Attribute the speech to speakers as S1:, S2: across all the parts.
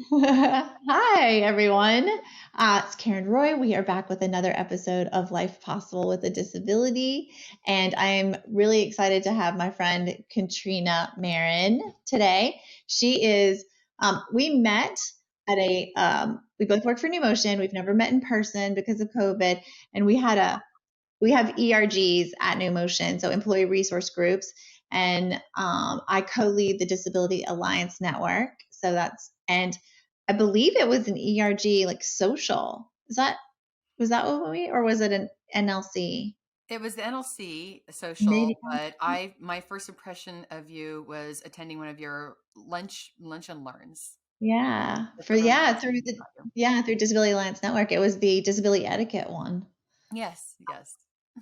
S1: Hi, everyone. It's Karen Roy. We are back with another episode of Life Possible with a Disability. And I'm really excited to have my friend Katrina Marin today. She is, we met at we both work for Numotion. We've never met in person because of COVID. And we have ERGs at Numotion, so employee resource groups. And I co-lead the Disability Alliance Network. And I believe it was an ERG like social. Was that what or was it an NLC?
S2: It was the NLC social,
S1: Maybe.
S2: but my first impression of you was attending one of your lunch and learns.
S1: Yeah.
S2: That's what I remember first about you.
S1: Through Disability Alliance Network. It was the disability etiquette one.
S2: Yes, yes.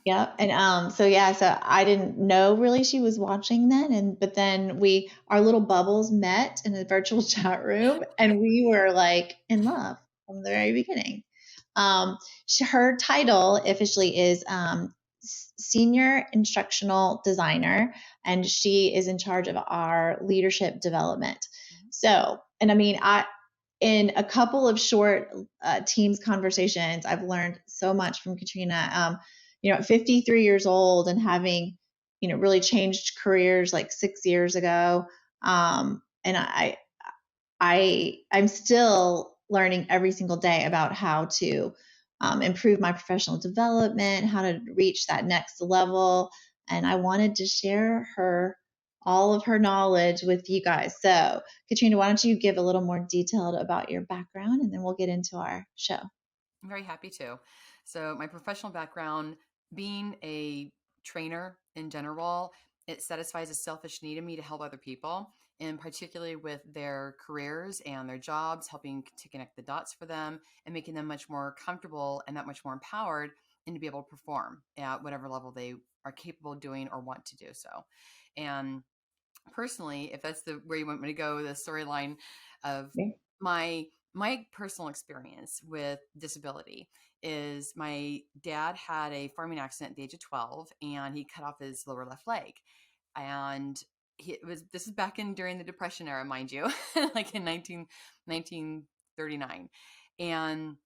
S1: Yeah. And so I didn't know really she was watching then. But then our little bubbles met in a virtual chat room and we were like in love from the very beginning. Her title officially is Senior Instructional Designer, and she is in charge of our leadership development. So, and I mean, in a couple of short Teams conversations, I've learned so much from Katrina. 53 years old and having, really changed careers like 6 years ago. And I'm still learning every single day about how to improve my professional development, how to reach that next level. And I wanted to share all of her knowledge with you guys. So, Katrina, why don't you give a little more detailed about your background and then we'll get into our show.
S2: I'm very happy to. So my professional background, being a trainer in general, it satisfies a selfish need in me to help other people, and particularly with their careers and their jobs, helping to connect the dots for them and making them much more comfortable and that much more empowered and to be able to perform at whatever level they are capable of doing or want to do so. And personally, if that's the where you want me to go, the storyline of
S1: Yeah.
S2: my personal experience with disability is my dad had a farming accident at the age of 12 and he cut off his lower left leg. And this is back in during the Depression era, mind you, like in 1939. And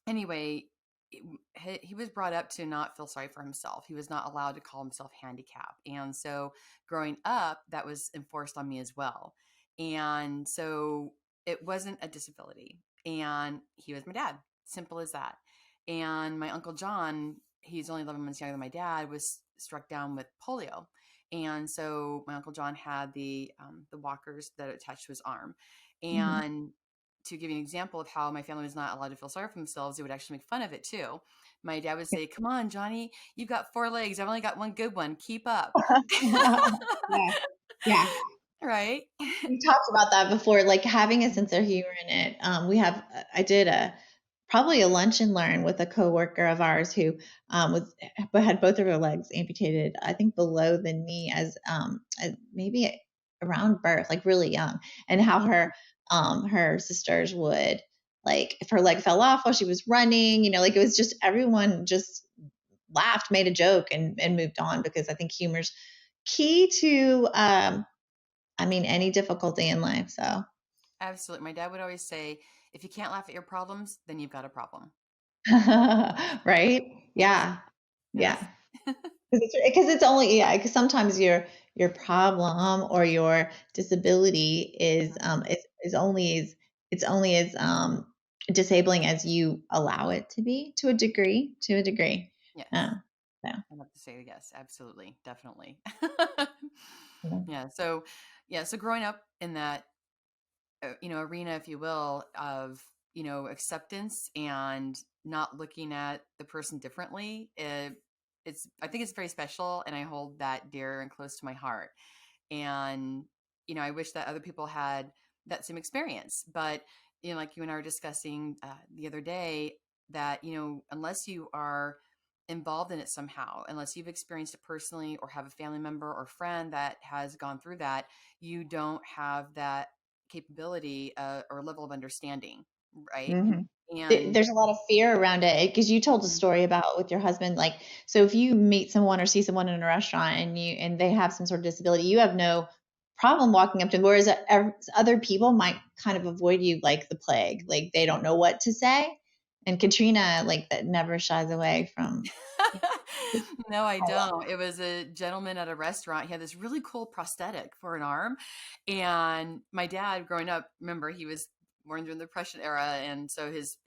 S2: anyway, he was brought up to not feel sorry for himself. He was not allowed to call himself handicapped. And so growing up, that was enforced on me as well. And so it wasn't a disability. And he was my dad. Simple as that. And my Uncle John, he's only 11 months younger than my dad, was struck down with polio. And so my Uncle John had the walkers that attached to his arm.
S1: Mm-hmm.
S2: And to give you an example of how my family was not allowed to feel sorry for themselves, they would actually make fun of it too. My dad would say, "Come on, Johnny, you've got 4 legs. I've only got one good one. Keep up."
S1: Yeah. Yeah.
S2: Right?
S1: We talked about that before, like having a sense of humor in it. I did probably a lunch and learn with a coworker of ours who but had both of her legs amputated, I think below the knee as maybe around birth, like really young, and how her sisters would like if her leg fell off while she was running, like it was just everyone just laughed, made a joke, and moved on because I think humor's key to any difficulty in life. So,
S2: Absolutely. My dad would always say, if you can't laugh at your problems, then you've got a problem.
S1: right?
S2: Yes.
S1: Yeah. Yeah.
S2: Yes.
S1: Because it's only, yeah, because sometimes your problem or your disability is only as disabling as you allow it to be to a degree.
S2: Yes.
S1: Uh, so,
S2: I'd have to say yes, absolutely. Definitely.
S1: yeah.
S2: Yeah. So, yeah. So growing up in that arena, if you will, of acceptance and not looking at the person differently, I think it's very special, and I hold that dear and close to my heart. And I wish that other people had that same experience. But like you and I were discussing the other day, that unless you are involved in it somehow, unless you've experienced it personally or have a family member or friend that has gone through that, you don't have that capability or level of understanding, right?
S1: hmm
S2: And
S1: There's a lot of fear around it because you told a story about with your husband, like, so if you meet someone or see someone in a restaurant and they have some sort of disability, you have no problem walking up to them, whereas other people might kind of avoid you like the plague. Like they don't know what to say. And Katrina, like that never shies away from,
S2: No, I don't. It was a gentleman at a restaurant. He had this really cool prosthetic for an arm. And my dad, growing up, remember he was born during the Depression era, and so his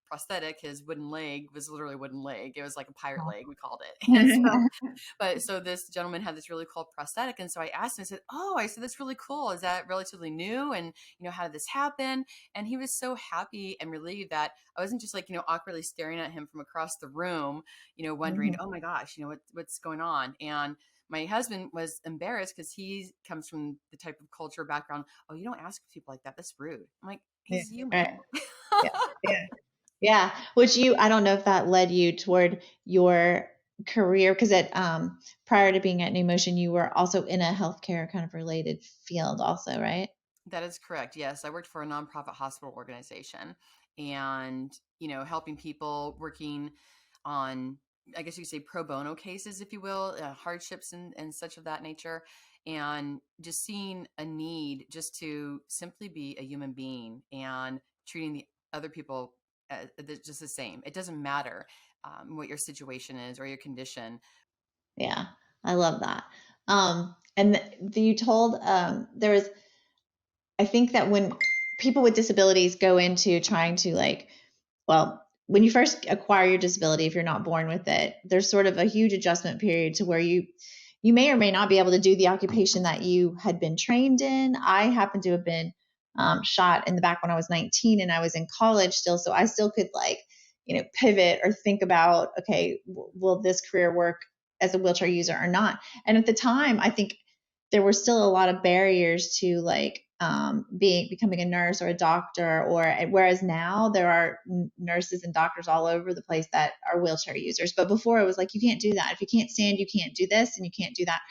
S2: prosthetic, his wooden leg, was literally a wooden leg. It was like a pirate leg, we called it. And so, but so this gentleman had this really cool prosthetic, and so I asked him, I said, "Oh, I said that's really cool. Is that relatively new? And how did this happen?" And he was so happy and relieved that I wasn't just like awkwardly staring at him from across the room, wondering, "Oh my gosh, what's going on?" And my husband was embarrassed because he comes from the type of culture background. "Oh, you don't ask people like that. That's rude." I'm like,
S1: Yeah,
S2: "He's human."
S1: right. Yeah, yeah, yeah. Which I don't know if that led you toward your career because prior to being at Numotion, you were also in a healthcare kind of related field, also, right?
S2: That is correct. Yes, I worked for a nonprofit hospital organization, and helping people working on, I guess you could say, pro bono cases, if you will, hardships and such of that nature, and just seeing a need just to simply be a human being and treating the other people just the same. It doesn't matter what your situation is or your condition.
S1: Yeah, I love that. And you told there was I think that when people with disabilities go into trying to like, well, when you first acquire your disability, if you're not born with it, there's sort of a huge adjustment period to where you may or may not be able to do the occupation that you had been trained in. I happened to have been shot in the back when I was 19 and I was in college still, so I still could like pivot or think about, okay, will this career work as a wheelchair user or not? And at the time, I think there were still a lot of barriers to like becoming a nurse or a doctor, or whereas now there are nurses and doctors all over the place that are wheelchair users. But before it was like, you can't do that. If you can't stand, you can't do this and you can't do that.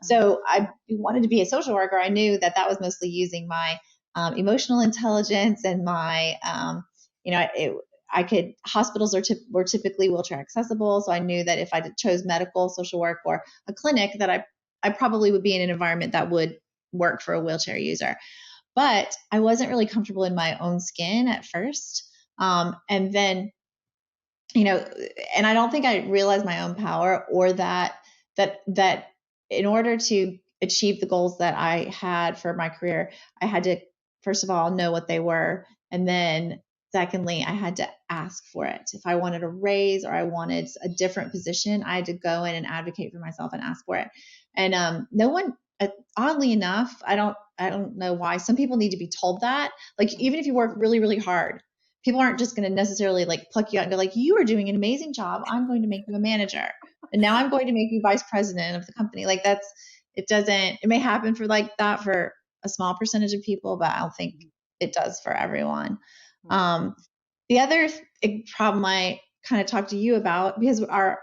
S1: So I wanted to be a social worker. I knew that that was mostly using my emotional intelligence and my, I could, hospitals were typically wheelchair accessible. So I knew that if I chose medical, social work, or a clinic, that I probably would be in an environment that would work for a wheelchair user. But I wasn't really comfortable in my own skin at first. And then, and I don't think I realized my own power, or that in order to achieve the goals that I had for my career, I had to, first of all, know what they were. And then secondly, I had to ask for it. If I wanted a raise or I wanted a different position, I had to go in and advocate for myself and ask for it. And no one, oddly enough, I don't know why. Some people need to be told that. Like even if you work really, really hard, people aren't just going to necessarily like pluck you out and go like, you are doing an amazing job, I'm going to make you a manager, and now I'm going to make you vice president of the company. Like it may happen for like that for a small percentage of people, but I don't think it does for everyone.
S2: Right.
S1: um, the other problem I kind of talk to you about, because our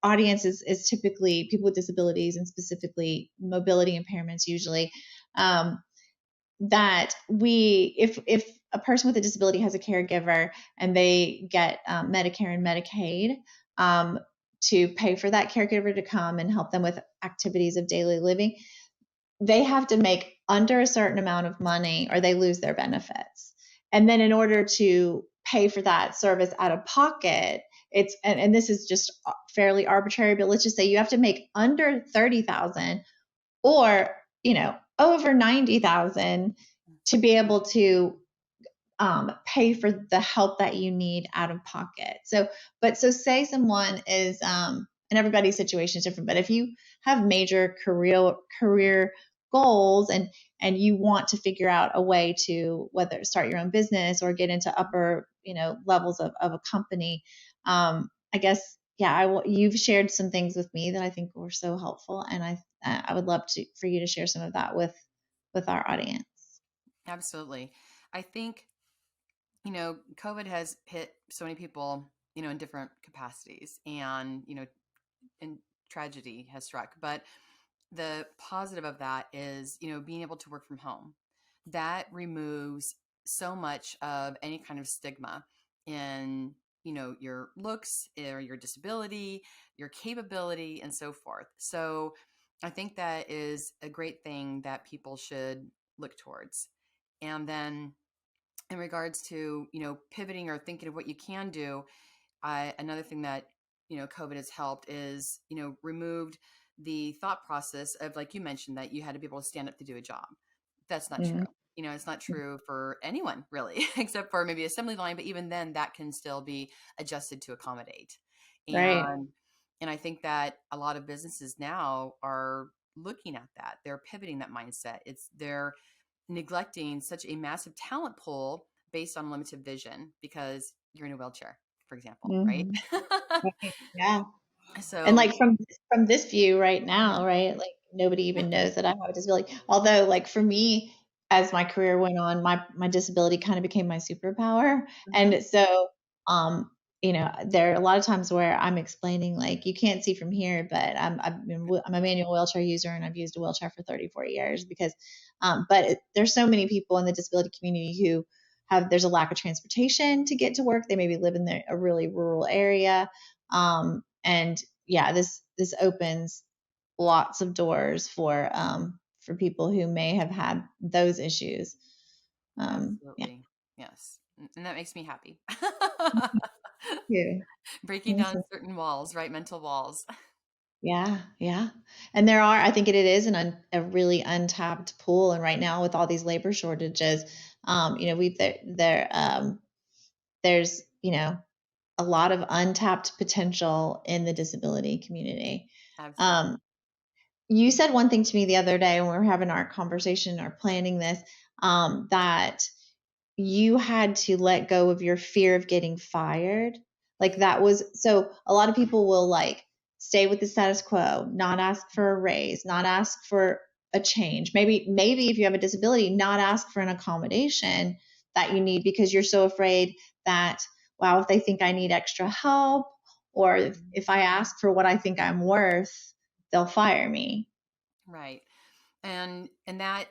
S1: audience is typically people with disabilities and specifically mobility impairments usually, um, that if a person with a disability has a caregiver and they get Medicare and Medicaid to pay for that caregiver to come and help them with activities of daily living, they have to make under a certain amount of money or they lose their benefits. And then in order to pay for that service out of pocket, and this is just fairly arbitrary, but let's just say you have to make under 30,000 or over 90,000 to be able to pay for the help that you need out of pocket. So say someone is, and everybody's situation is different, but if you have major career goals and you want to figure out a way to whether start your own business or get into upper levels of a company, I guess you've shared some things with me that I think were so helpful, and I would love for you to share some of that with our audience.
S2: Absolutely. I think COVID has hit so many people, in different capacities, and, and tragedy has struck. But the positive of that is, being able to work from home. That removes so much of any kind of stigma in, your looks or your disability, your capability, and so forth. So I think that is a great thing that people should look towards. And then in regards to, pivoting or thinking of what you can do, another thing that, COVID has helped is, removed the thought process of, like you mentioned, that you had to be able to stand up to do a job. That's not true.
S1: Mm-hmm.
S2: It's not true for anyone really, except for maybe assembly line, but even then that can still be adjusted to accommodate.
S1: Right.
S2: And I think that a lot of businesses now are looking at that. They're pivoting that mindset. They're neglecting such a massive talent pool based on limited vision because you're in a wheelchair, for example, right?
S1: Mm-hmm. Right. Yeah. And
S2: So,
S1: like from this view right
S2: yeah.
S1: now, right? Like nobody even knows that I have a disability. Although like for me, as my career went on, my disability kind of became my superpower.
S2: Hmm.
S1: And so there are a lot of times where I'm explaining like you can't see from here, but I'm a manual wheelchair user and I've used a wheelchair for 34 years because there's so many people in the disability community who there's a lack of transportation to get to work. They maybe live in a really rural area. And yeah, this opens lots of doors for people who may have had those issues. Yeah,
S2: Absolutely. Yes. And that makes me happy.
S1: yeah,
S2: Breaking down certain walls, right? Mental walls.
S1: yeah, yeah. And I think a really untapped pool. And right now, with all these labor shortages, there's a lot of untapped potential in the disability community.
S2: Absolutely.
S1: Um, you said one thing to me the other day when we were having our conversation or planning this, that you had to let go of your fear of getting fired. Like that was so a lot of people will like stay with the status quo, not ask for a raise, not ask for a change. Maybe if you have a disability, not ask for an accommodation that you need because you're so afraid that, wow, if they think I need extra help or if I ask for what I think I'm worth, they'll fire me.
S2: Right. And that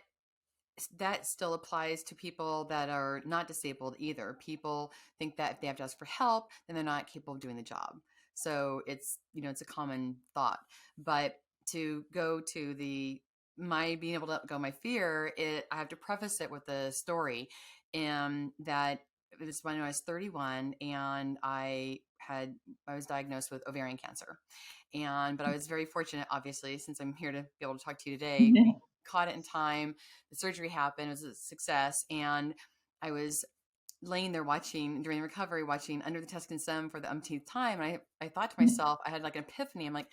S2: still applies to people that are not disabled either. People think that if they have to ask for help, then they're not capable of doing the job. So it's a common thought. But to go to my being able to let go my fear, I have to preface it with a story. And that it was when I was 31 and I was diagnosed with ovarian cancer. But I was very fortunate, obviously, since I'm here to be able to talk to you today. I caught it in time. The surgery happened. It was a success. And I was laying there during the recovery, watching Under the Tuscan Sun for the umpteenth time. And I thought to myself, I had like an epiphany. I'm like,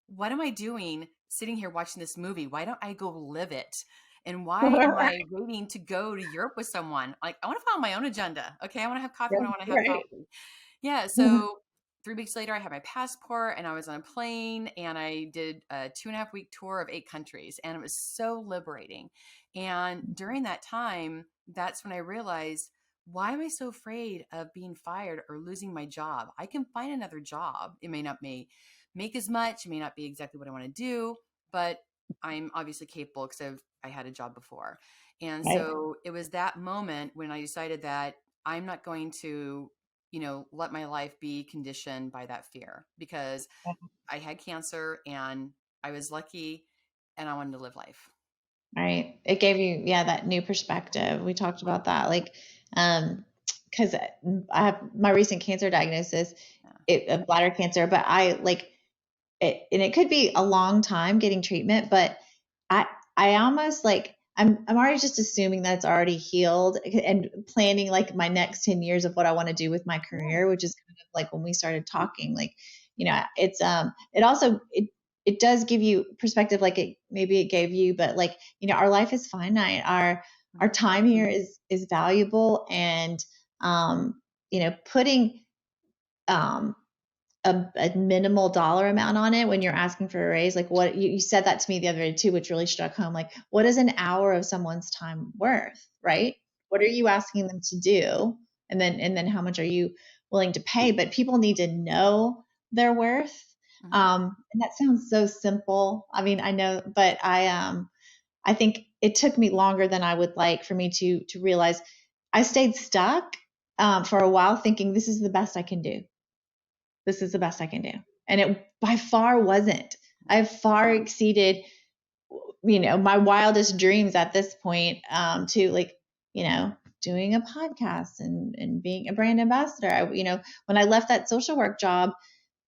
S2: what am I doing sitting here watching this movie? Why don't I go live it? And why am
S1: Right,
S2: I waiting to go to Europe with someone? Like, I want to follow my own agenda. Okay. I want to have coffee when I want to have
S1: right.
S2: coffee. Yeah. So 3 weeks later, I had my passport and I was on a plane and I did a 2.5 week tour of 8 countries. And it was so liberating. And during that time, that's when I realized, why am I so afraid of being fired or losing my job? I can find another job. It may not make as much, it may not be exactly what I want to do, but I'm obviously capable because I had a job before. And
S1: Right.
S2: so it was that moment when I decided that I'm not going to let my life be conditioned by that fear because I had cancer and I was lucky and I wanted to live life.
S1: Right. It gave you, yeah, that new perspective. We talked about that. Like, because I have my recent cancer diagnosis,
S2: Yeah.
S1: bladder cancer, but I like it, and it could be a long time getting treatment, but I, I almost like, I'm already just assuming that it's already healed and planning like my next 10 years of what I want to do with my
S2: Yeah.
S1: career, which is kind of like when we started talking, like, it also, it does give you perspective, like maybe it gave you, but like, our life is finite. Our
S2: Mhm.
S1: time here is valuable. And, putting, um, a minimal dollar amount on it when you're asking for a raise, like what you said that to me the other day too, which really struck home. Like, what is an hour of someone's time worth, right? What are you asking them to do? And then how much are you willing to pay? But people need to know their worth.
S2: Mhm.
S1: And that sounds so simple. I mean, I know, but I think it took me longer than I would like for me to realize. I stayed stuck for a while thinking this is the best I can do. This is the best I can do. And it by far wasn't. I've far exceeded, my wildest dreams at this point, to like, doing a podcast and being a brand ambassador. When I left that social work job,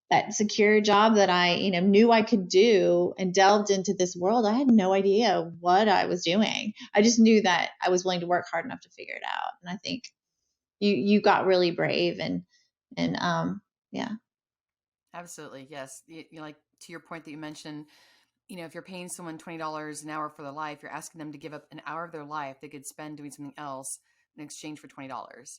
S1: that secure job that I, knew I could do and delved into this world, I had no idea what I was doing. I just knew that I was willing to work hard enough to figure it out. And I think you got really brave and yeah.
S2: Absolutely. Yes. Like to your point that you mentioned, if you're paying someone $20 an hour for their life, you're asking them to give up an hour of their life they could spend doing something else in exchange for $20.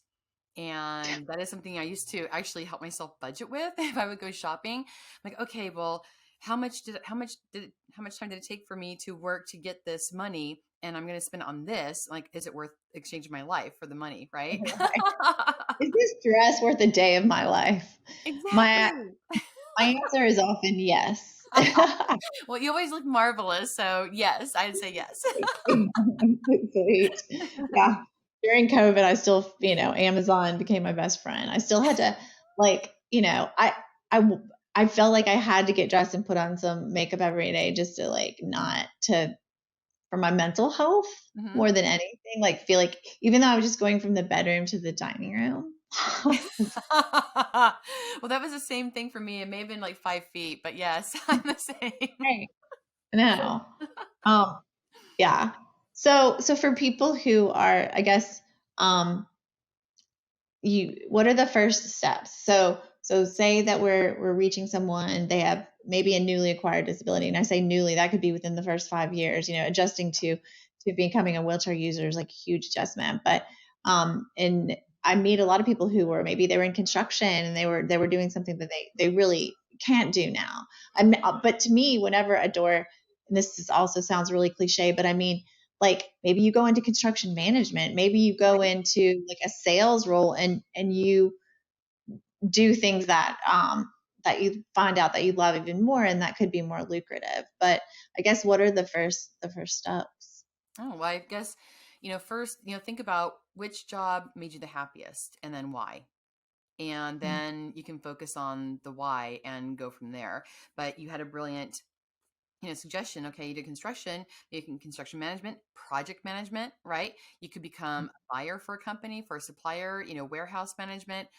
S2: And that is something I used to actually help myself budget with if I would go shopping. I'm like, okay, well, how much time did it take for me to work to get this money? And I'm going to spend it on this. Like, is it worth exchanging my life for the money? Right.
S1: Is this dress worth a day of my life? My
S2: Exactly.
S1: my answer is often yes.
S2: Well, you always look marvelous. So yes, I'd say yes.
S1: Sweet. Yeah. During COVID, I still, Amazon became my best friend. I still had to, like, I, I felt like I had to get dressed and put on some makeup every day just to, like, not to, for my mental health
S2: Hmm.
S1: more than anything. Like, feel like even though I was just going from the bedroom to the dining room.
S2: Well, that was the same thing for me. It may have been like 5 feet, but yes, I'm the same.
S1: Right. No. Um, yeah. So for people who are, I guess, what are the first steps? So say that we're reaching someone, they have maybe a newly acquired disability, and I say newly, that could be within the first 5 years. Adjusting to becoming a wheelchair user is like a huge adjustment. But and I meet a lot of people who were, maybe they were in construction and they were doing something that they really can't do now. But to me, whenever a door, and also sounds really cliche, but I mean, like, maybe you go into construction management, maybe you go
S2: Right.
S1: into like a sales role, and you do things that you find out that you love even more, and that could be more lucrative. But I guess, what are the first steps?
S2: Oh, well, I guess, first, think about which job made you the happiest and then why. And then you can focus on the why and go from there. But you had a brilliant suggestion. Okay, you did construction, you can construction management, project management, right? You could become a buyer for a company, for a supplier, warehouse management,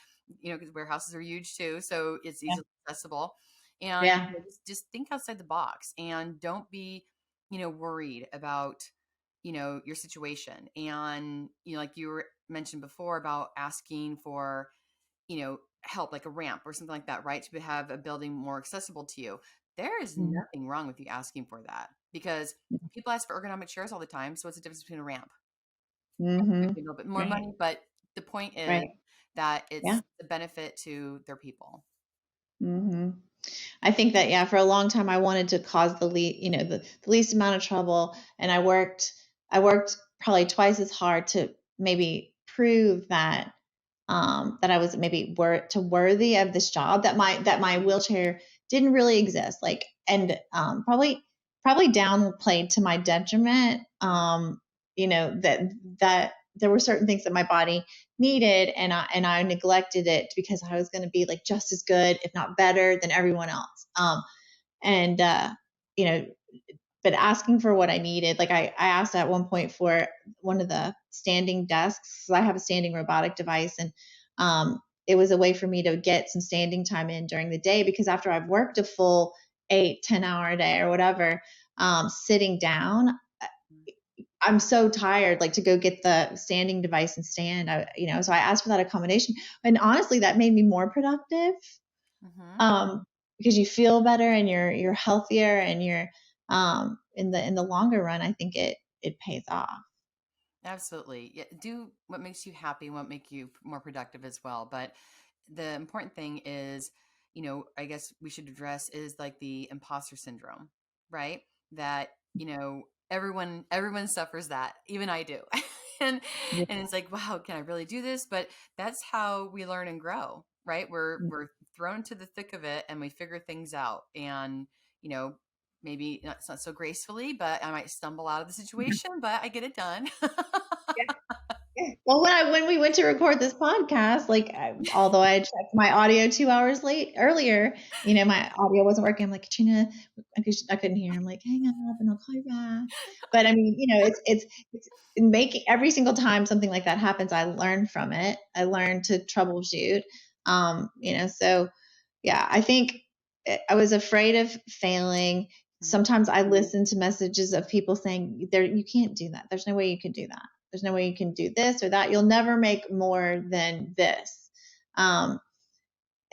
S2: because warehouses are huge too, so it's
S1: Yeah.
S2: easily accessible. And
S1: Yeah.
S2: just think outside the box and don't be worried about your situation. And like you mentioned before about asking for help, like a ramp or something like that, right? To have a building more accessible to you. There is
S1: Mhm.
S2: nothing wrong with you asking for that because people ask for ergonomic chairs all the time. So what's the difference between a ramp? Maybe a
S1: Mhm.
S2: little bit more
S1: Right.
S2: money, but the point is
S1: Right.
S2: that
S1: Yeah.
S2: it's the benefit to their people.
S1: Mhm. I think that, yeah, for a long time I wanted to cause the least amount of trouble, and I worked probably twice as hard to maybe prove that I was maybe worthy of this job, that my wheelchair didn't really exist, like, and probably downplayed to my detriment, that there were certain things that my body needed, and I neglected it because I was going to be like just as good, if not better, than everyone else. And you know but asking for what I needed, like, I asked at one point for one of the standing desks. So I have a standing robotic device, and it was a way for me to get some standing time in during the day, because after I've worked a full 8-10 hour day or whatever, sitting down, I'm so tired, like, to go get the standing device and stand. So I asked for that accommodation, and honestly, that made me more productive,
S2: Hmm.
S1: um, because you feel better and you're healthier, and you're in the longer run, I think it pays off.
S2: Absolutely. Yeah, do what makes you happy and what make you more productive as well. But the important thing is, I guess we should address is like the imposter syndrome, right? That, everyone suffers that. Even I do. and
S1: Yeah.
S2: and it's like, wow, can I really do this? But that's how we learn and grow, right? We're thrown into the thick of it and we figure things out. And, you know, maybe it's not so gracefully, but I might stumble out of the situation, but I get it done.
S1: Well, when we went to record this podcast, like although I checked my audio 2 hours earlier, my audio wasn't working. I'm like, Katrina, I couldn't hear. I'm like, hang up, and I'll call you back. But I mean, it's making every single time something like that happens, I learn from it. I learn to troubleshoot. So yeah, I think I was afraid of failing. Sometimes I listen to messages of people saying, "There, you can't do that. There's no way you can do that. There's no way you can do this or that. You'll never make more than this." And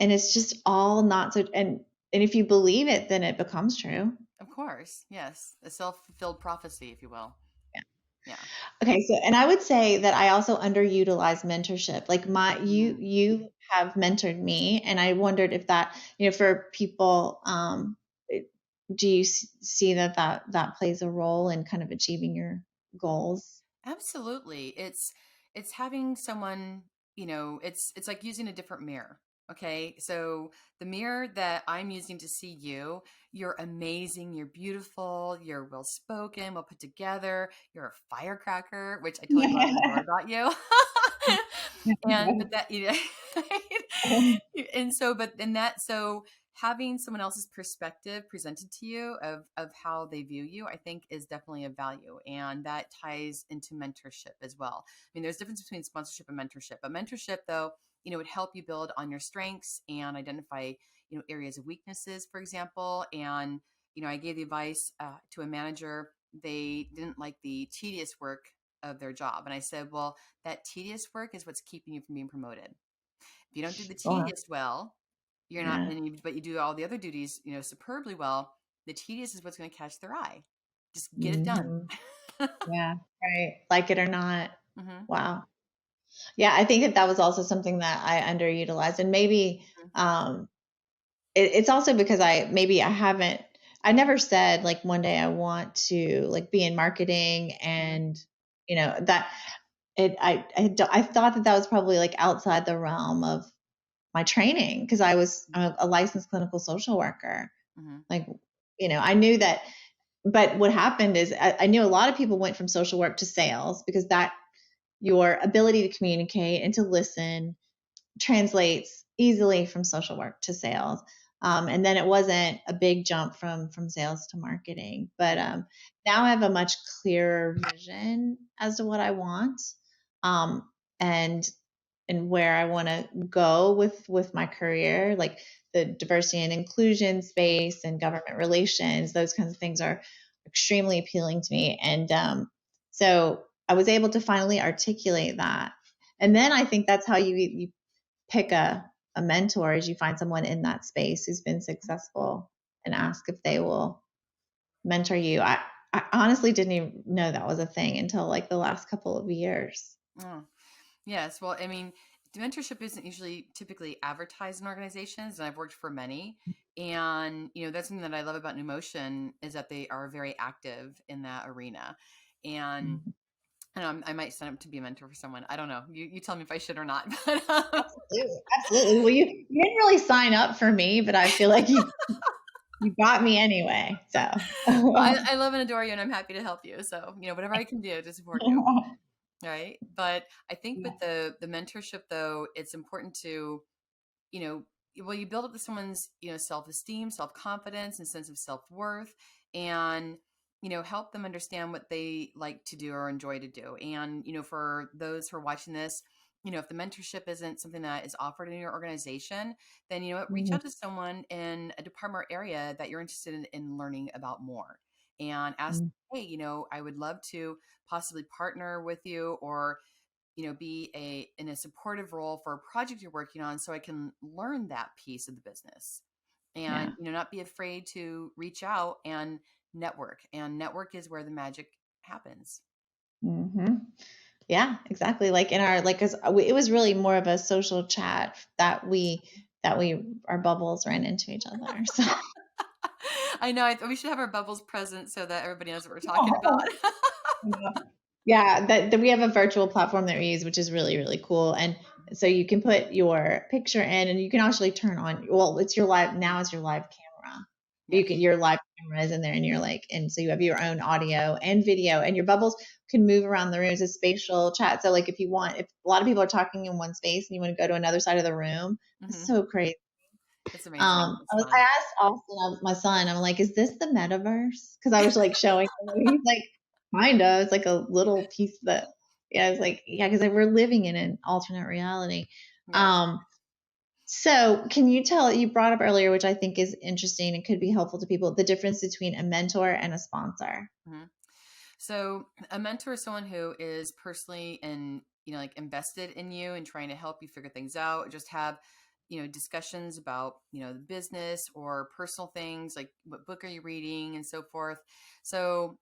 S1: it's just all not so. And if you believe it, then it becomes true.
S2: Of course, yes, a self-fulfilled prophecy, if you will.
S1: Yeah.
S2: Yeah.
S1: Okay. So, and I would say that I also underutilize mentorship. Like you have mentored me, and I wondered if that, for people, do you see that plays a role in kind of achieving your goals?
S2: Absolutely. It's having someone, it's like using a different mirror. Okay. So the mirror that I'm using to see you, you're amazing, you're beautiful, you're well spoken, well put together, you're a firecracker, which I totally love and adore about you. And but that and so but then that so having someone else's perspective presented to you of how they view you, I think is definitely a value. And that ties into mentorship as well. I mean, there's a difference between sponsorship and mentorship. But mentorship, though, would help you build on your strengths and identify, areas of weaknesses, for example. And, I gave the advice to a manager. They didn't like the tedious work of their job. And I said, well, that tedious work is what's keeping you from being promoted. If you don't do the
S1: Wow.
S2: tedious well, you're not,
S1: Yeah.
S2: but you do all the other duties, superbly well. The tedious is what's going to catch their eye. Just get it done.
S1: Mhm. Yeah. Right. Like it or not.
S2: Hmm.
S1: Wow. Yeah. I think that was also something that I underutilized, and maybe, it's also because I never said like one day I want to like be in marketing, and that I thought that was probably like outside the realm of my training, because I'm a licensed clinical social worker.
S2: Hmm.
S1: Like, I knew that, but what happened is I knew a lot of people went from social work to sales, because that your ability to communicate and to listen translates easily from social work to sales. And then it wasn't a big jump from sales to marketing. But now I have a much clearer vision as to what I want, um, and where I want to go with my career, like the diversity and inclusion space and government relations. Those kinds of things are extremely appealing to me, and so I was able to finally articulate that. And then I think that's how you pick a mentor, is you find someone in that space who's been successful and ask if they will mentor you. I honestly didn't even know that was a thing until like the last couple of years.
S2: Oh, yes. Well, I mean, mentorship isn't usually typically advertised in organizations, and I've worked for many. And, that's something that I love about Numotion is that they are very active in that arena. And
S1: Mhm.
S2: I might sign up to be a mentor for someone. I don't know. You tell me if I should or not. But,
S1: Absolutely, absolutely. Well, you didn't really sign up for me, but I feel like you got me anyway. So
S2: I love and adore you, and I'm happy to help you. So, whatever I can do to support you. Right. But I think
S1: yeah,
S2: with the mentorship, though, it's important to, you know, you build up to someone's, self-esteem, self-confidence, and sense of self-worth, and, help them understand what they like to do or enjoy to do. And, for those who are watching this, if the mentorship isn't something that is offered in your organization, then, reach
S1: mhm,
S2: out to someone in a department or area that you're interested in learning about more, and ask,
S1: mhm,
S2: hey, I would love to possibly partner with you, or be in a supportive role for a project you're working on, so I can learn that piece of the business. And
S1: yeah.
S2: not be afraid to reach out and network. And network is where the magic happens.
S1: hmm Yeah, exactly. Like in our like, cause it was really more of a social chat that we our bubbles ran into each other. So
S2: I know, we should have our bubbles present so that everybody knows what we're talking about.
S1: yeah, that we have a virtual platform that we use, which is really, really cool. And so you can put your picture in, and you can actually turn on, well, it's your live camera. You
S2: Yes.
S1: can, your live cameras in there, and you're like, and so you have your own audio and video, and your bubbles can move around the room. It's a spatial chat. So like if you want, if a lot of people are talking in one space and you want to go to another side of the room, it's
S2: Mm-hmm.
S1: so crazy.
S2: It's amazing. It's
S1: I
S2: fun.
S1: asked Austin, my son, I'm like, is this the metaverse? Because I was like showing him, and he's like, kind of. It's like a little piece that, yeah, I was like, yeah, because we're living in an alternate reality.
S2: Yes.
S1: Um, so can you tell, you brought up earlier, which I think is interesting and could be helpful to people, the difference between a mentor and a sponsor?
S2: Mm-hmm. So a mentor is someone who is personally and like invested in you and trying to help you figure things out. Just have discussions about the business or personal things like what book are you reading and so forth. So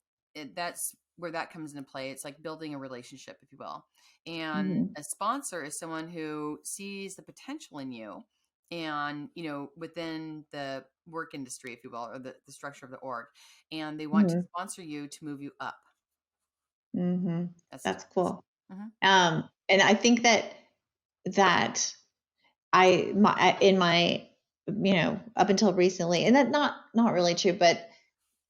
S2: that's where that comes into play. It's like building a relationship, if you will. And
S1: Mm-hmm.
S2: a sponsor is someone who sees the potential in you and within the work industry, if you will, or the structure of the org, and they want to
S1: Mm-hmm.
S2: sponsor you to move you up.
S1: Mm-hmm.
S2: That's the
S1: That's
S2: difference.
S1: cool.
S2: Hmm.
S1: And I think that in my, up until recently, and that not really true, but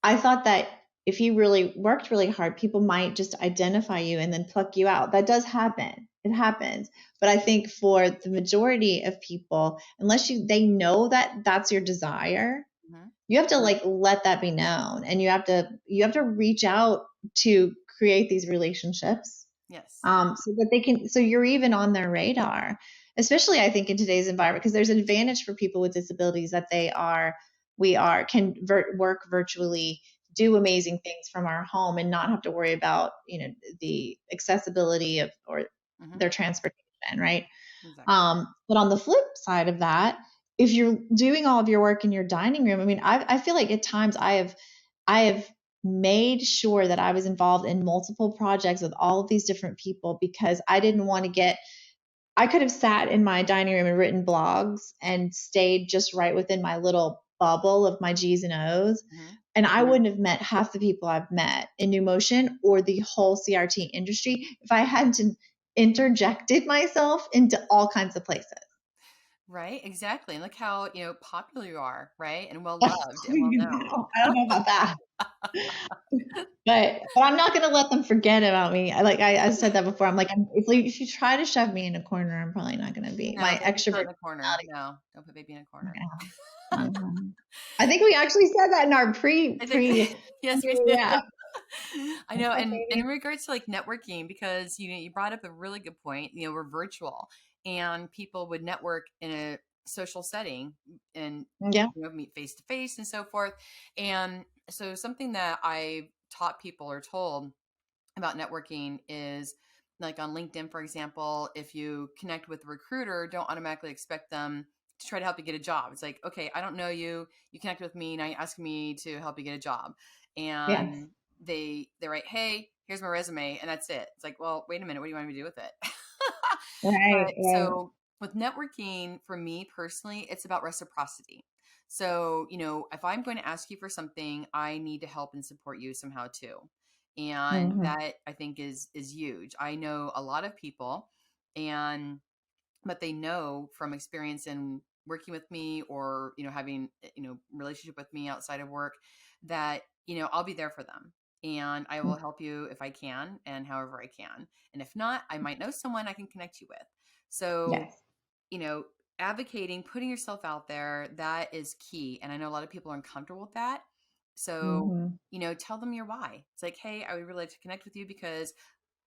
S1: I thought that if you really worked really hard, people might just identify you and then pluck you out. That does happen. It happens. But I think for the majority of people, unless they know that that's your desire,
S2: Hmm.
S1: you have to like let that be known, and you have to reach out to create these relationships,
S2: Yes.
S1: so that so you're even on their radar, especially I think in today's environment, because there's an advantage for people with disabilities that can work virtually, do amazing things from our home, and not have to worry about the accessibility of or
S2: Hmm.
S1: their transportation, right?
S2: Exactly.
S1: But on the flip side of that, if you're doing all of your work in your dining room, I mean, I feel like at times I have made sure that I was involved in multiple projects with all of these different people, because I didn't want to I could have sat in my dining room and written blogs and stayed just right within my little bubble of my G's and O's.
S2: Hmm.
S1: And I wouldn't have met half the people I've met in Numotion or the whole CRT industry if I hadn't interjected myself into all kinds of places.
S2: Right. Exactly. And look how popular you are, right, and well
S1: I
S2: loved and well known.
S1: don't know about that. But I'm not going to let them forget about me. I said that before. I'm like, if you try to shove me in a corner, I'm probably not going to be
S2: No,
S1: my
S2: baby, put
S1: extrovert
S2: in a corner.
S1: personality.
S2: No, don't put baby in a corner.
S1: I think we actually said that in our
S2: I think yes, we did.
S1: yeah.
S2: I know, and in regards to like networking, because you brought up a really good point. We're virtual, and people would network in a social setting, and
S1: Yeah.
S2: meet face to face and so forth. And so something that I taught people or told about networking is like on LinkedIn, for example, if you connect with a recruiter, don't automatically expect them to try to help you get a job. It's like, okay, I don't know you. You connect with me, now you ask me to help you get a job.
S1: Yes.
S2: And they write, hey, here's my resume, and that's it. It's like, well, wait a minute, what do you want me to do with it?
S1: Right.
S2: But
S1: Right.
S2: so with networking, for me personally, it's about reciprocity. So, if I'm going to ask you for something, I need to help and support you somehow too. And
S1: Mm-hmm.
S2: that I think is huge. I know a lot of people, and but they know from experience in working with me, or having relationship with me outside of work, that I'll be there for them, and I will help you if I can and however I can. And if not, I might know someone I can connect you with. So
S1: Yes.
S2: you know advocating, putting yourself out there, that is key. And I know a lot of people are uncomfortable with that. So
S1: Mm-hmm.
S2: tell them your why. It's like, hey, I would really like to connect with you because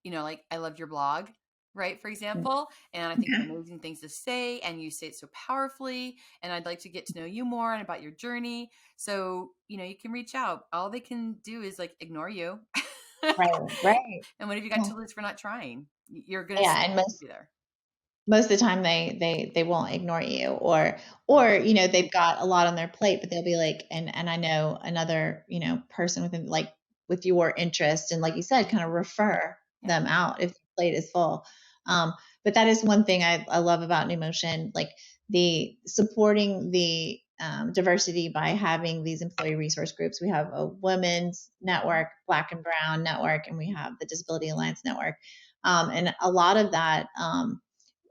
S2: like I loved your blog, right? For example, and I think you have amazing things to say, and you say it so powerfully, and I'd like to get to know you more and about your journey. So, you can reach out. All they can do is like ignore you.
S1: Right. Right.
S2: And what have you got to lose for not trying? You're going to
S1: Yeah. And
S2: be there.
S1: most of the time they won't ignore you, or
S2: Mhm.
S1: they've got a lot on their plate, but they'll be like, and I know another person within, like, with your interest, and like you said, kind of refer
S2: Yeah.
S1: them out if the plate is full. um, but that is one thing I love about New Motion, like the supporting the diversity by having these employee resource groups. We have a women's network, black and brown network, and we have the Disability Alliance network, and a lot of that,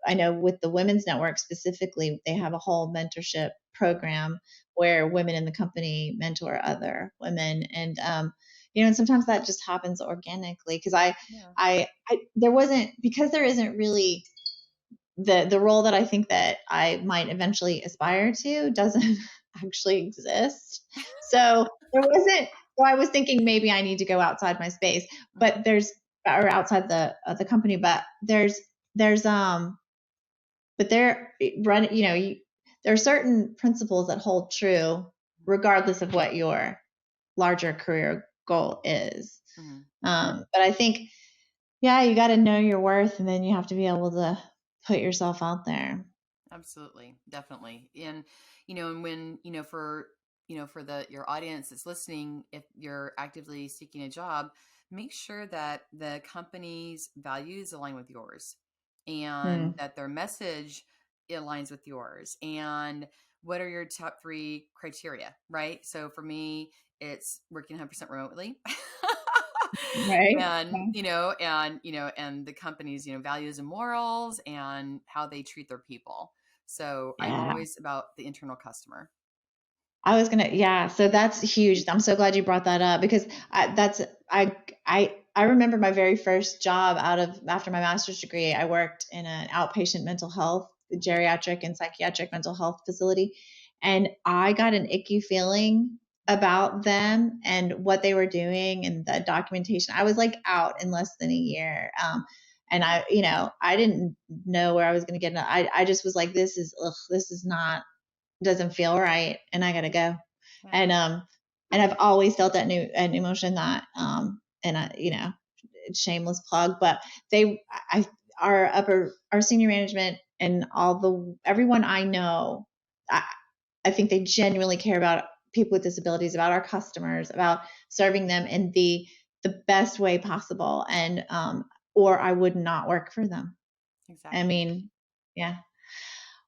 S1: I know with the Women's Network specifically, they have a whole mentorship program where women in the company mentor other women. And, and sometimes that just happens organically because
S2: Yeah.
S1: there wasn't, because there isn't really the role that I think that I might eventually aspire to doesn't actually exist. So there wasn't. So I was thinking maybe I need to go outside my space, but or outside the company, but but there run there are certain principles that hold true regardless of what your larger career goal is.
S2: Mm-hmm.
S1: But I think yeah, you got to know your worth, and then you have to be able to put yourself out there.
S2: Absolutely, definitely. And and when for the your audience that's listening, if you're actively seeking a job, make sure that the company's values align with yours, and
S1: Hmm.
S2: that their message aligns with yours. And what are your top 3 criteria, right? So for me, it's working 100% remotely.
S1: Right.
S2: And and the company's values and morals and how they treat their people. So I'm
S1: Yeah.
S2: always about the internal customer.
S1: Yeah, so that's huge. I'm so glad you brought that up because I remember my very first job after my master's degree. I worked in an outpatient mental health, geriatric and psychiatric mental health facility, and I got an icky feeling about them and what they were doing and the documentation. I was like out in less than a year. And I didn't know where I was going to get. I just was like, this is not doesn't feel right and I gotta go.
S2: Yeah.
S1: And I've always felt that an emotion that and I, shameless plug, but I our senior management and everyone I know, I, I think they genuinely care about people with disabilities, about our customers, about serving them in the best way possible. And or I would not work for them. I
S2: Exactly.
S1: mean, yeah.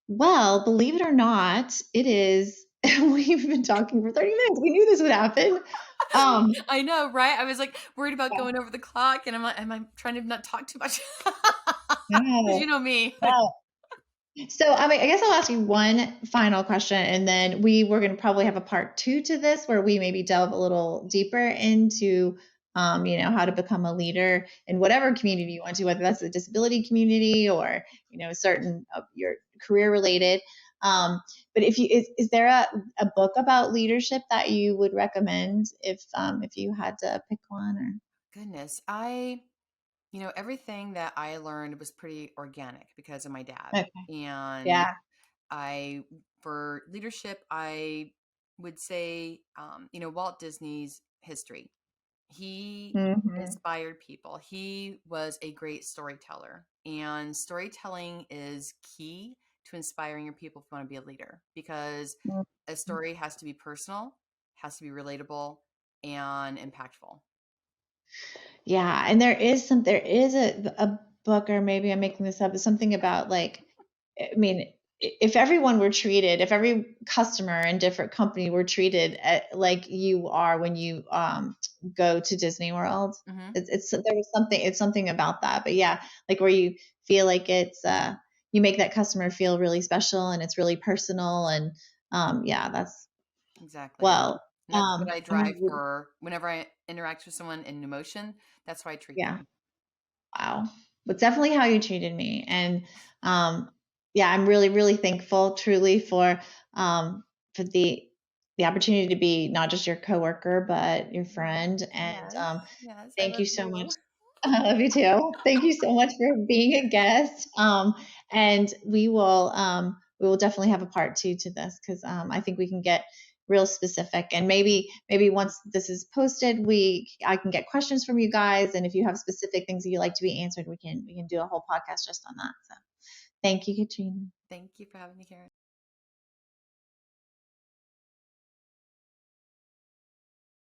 S1: Well, believe it or not, it is. We've been talking for 30 minutes. We knew this would happen. Um,
S2: I know, right? I was like worried about
S1: yeah,
S2: going over the clock, and I'm like, am I trying to not talk too much? Because you
S1: no,
S2: know me.
S1: no. So, I mean, I guess I'll ask you one final question, and then we're going to probably have a part two to this where we maybe delve a little deeper into, how to become a leader in whatever community you want to, whether that's the disability community or, certain of your career related. But is there a book about leadership that you would recommend if you had to pick one
S2: Goodness, everything that I learned was pretty organic because of my dad.
S1: or? Okay.
S2: And
S1: Yeah.
S2: I, for leadership, I would say, Walt Disney's history. He
S1: Hmm.
S2: inspired people. He was a great storyteller, and storytelling is key to inspiring your people if you want to be a leader, because a story has to be personal, has to be relatable, and impactful.
S1: Yeah, and there is a book, or maybe I'm making this up, but something about like, I mean, if every customer in different company were treated like you are when you go to Disney World,
S2: Hmm.
S1: it's something about that. But yeah, like where you feel like you make that customer feel really special and it's really personal and yeah, that's
S2: Exactly.
S1: well,
S2: And that's what I
S1: I'm
S2: drive for whenever I interact with someone in Numotion. That's how I treat
S1: yeah.
S2: them.
S1: Wow. But definitely how you treated me. And yeah, I'm really, really thankful truly for the opportunity to be not just your coworker, but your friend. And
S2: Yes. Yes. I
S1: thank
S2: love
S1: you so much.
S2: you.
S1: I love you too. Thank you so much for being a guest. And we will definitely have a part two to this because I think we can get real specific and maybe once this is posted I can get questions from you guys and if you have specific things that you like to be answered we can do a whole podcast just on that. So thank you, Katrina.
S2: Thank you for having me, Karen.